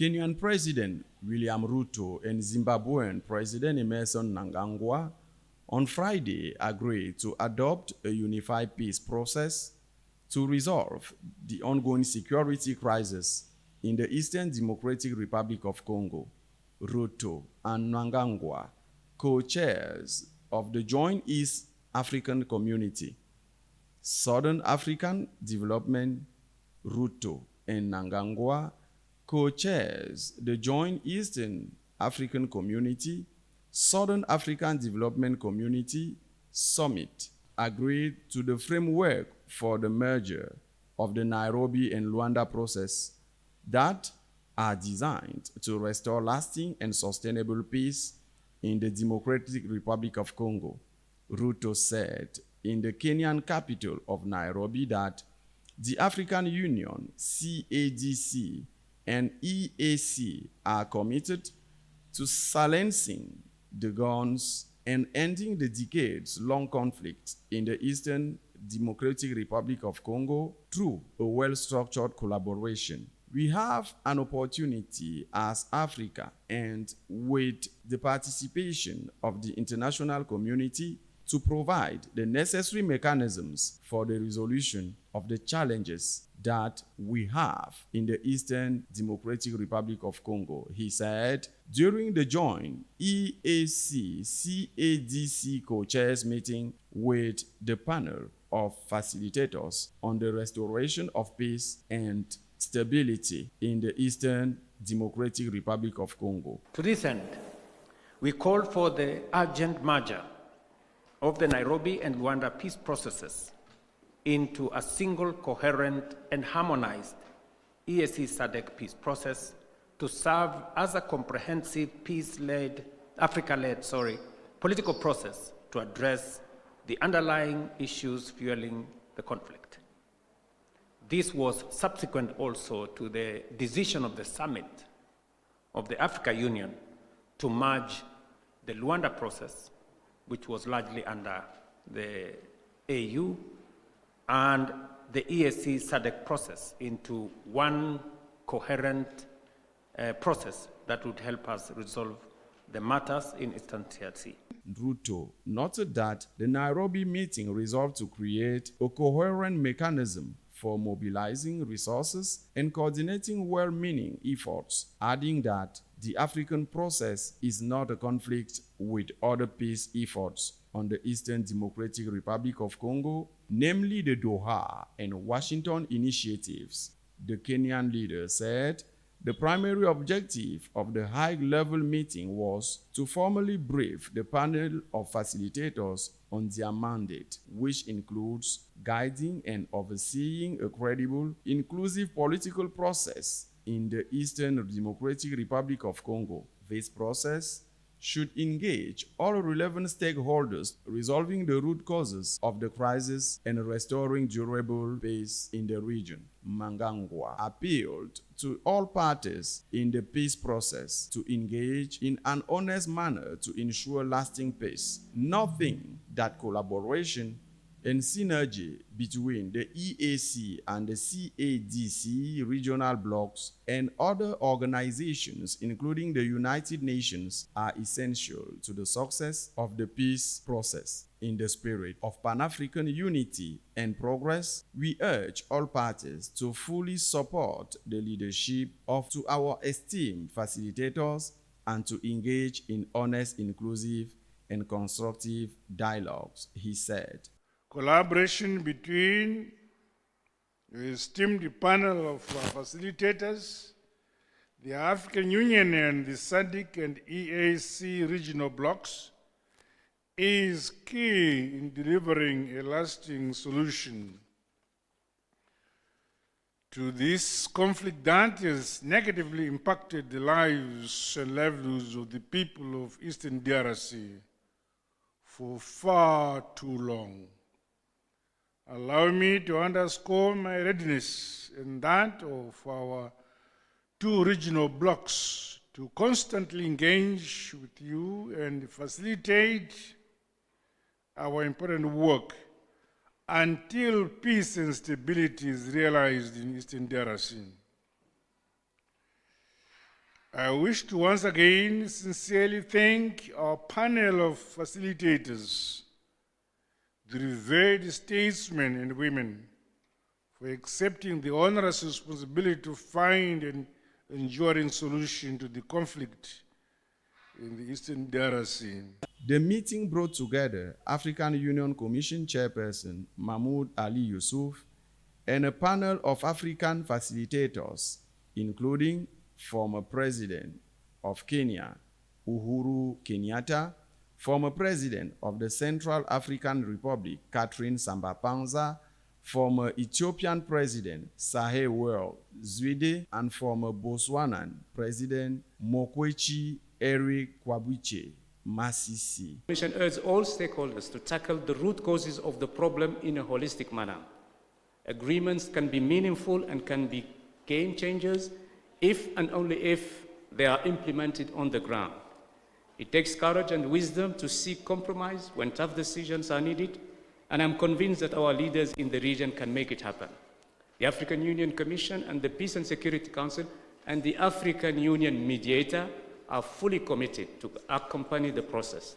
Kenyan President William Ruto and Zimbabwean President Emmerson Mnangagwa on Friday agreed to adopt a unified peace process to resolve the ongoing security crisis in the Eastern Democratic Republic of Congo. Ruto and Mnangagwa, co-chairs of the Joint East African Community, Southern African Development. Ruto and Mnangagwa, co-chairs the Joint Eastern African Community, Southern African Development Community Summit, agreed to the framework for the merger of the Nairobi and Luanda process that are designed to restore lasting and sustainable peace in the Democratic Republic of Congo. Ruto said in the Kenyan capital of Nairobi that the African Union, SADC, and EAC are committed to silencing the guns and ending the decades-long conflict in the Eastern Democratic Republic of Congo through a well-structured collaboration. We have an opportunity as Africa and with the participation of the international community to provide the necessary mechanisms for the resolution of the challenges that we have in the Eastern Democratic Republic of Congo, he said during the joint EAC-CADC co-chairs meeting with the panel of facilitators on the restoration of peace and stability in the Eastern Democratic Republic of Congo. To this end, we call for the urgent merger of the Nairobi and Luanda peace processes into a single, coherent, and harmonized EAC-SADC peace process to serve as a comprehensive Africa-led political process to address the underlying issues fueling the conflict. This was subsequent also to the decision of the summit of the African Union to merge the Luanda process, which was largely under the AU, and the EAC-SADC process into one coherent process that would help us resolve the matters in Eastern DRC. Ruto noted that the Nairobi meeting resolved to create a coherent mechanism for mobilizing resources and coordinating well-meaning efforts, adding that the African process is not a conflict with other peace efforts on the Eastern Democratic Republic of Congo, namely the Doha and Washington initiatives. The Kenyan leader said the primary objective of the high-level meeting was to formally brief the panel of facilitators on their mandate, which includes guiding and overseeing a credible, inclusive political process in the Eastern Democratic Republic of Congo. This process should engage all relevant stakeholders, resolving the root causes of the crisis and restoring durable peace in the region. Mnangagwa appealed to all parties in the peace process to engage in an honest manner to ensure lasting peace. Nothing that collaboration and synergy between the EAC and the CADC regional blocs and other organizations, including the United Nations, are essential to the success of the peace process. In the spirit of Pan-African unity and progress, we urge all parties to fully support the leadership of our esteemed facilitators and to engage in honest, inclusive, and constructive dialogues, he said. Collaboration between the esteemed panel of facilitators, the African Union and the SADC and EAC regional blocs is key in delivering a lasting solution to this conflict that has negatively impacted the lives and livelihoods of the people of Eastern DRC for far too long. Allow me to underscore my readiness and that of our two regional blocs to constantly engage with you and facilitate our important work until peace and stability is realized in Eastern DRC. I wish to once again sincerely thank our panel of facilitators, the revered statesmen and women, for accepting the onerous responsibility to find an enduring solution to the conflict in the Eastern DRC. The meeting brought together African Union Commission Chairperson Mahmoud Ali Yusuf and a panel of African facilitators, including former President of Kenya, Uhuru Kenyatta, former President of the Central African Republic, Catherine Samba-Panza, former Ethiopian President Sahle-Work Zewde, and former Botswanan President Mokgweetsi Eric Kwabuche Masisi. The Commission urges all stakeholders to tackle the root causes of the problem in a holistic manner. Agreements can be meaningful and can be game changers if and only if they are implemented on the ground. It takes courage and wisdom to seek compromise when tough decisions are needed, and I'm convinced that our leaders in the region can make it happen. The African Union Commission and the Peace and Security Council and the African Union mediator are fully committed to accompany the process.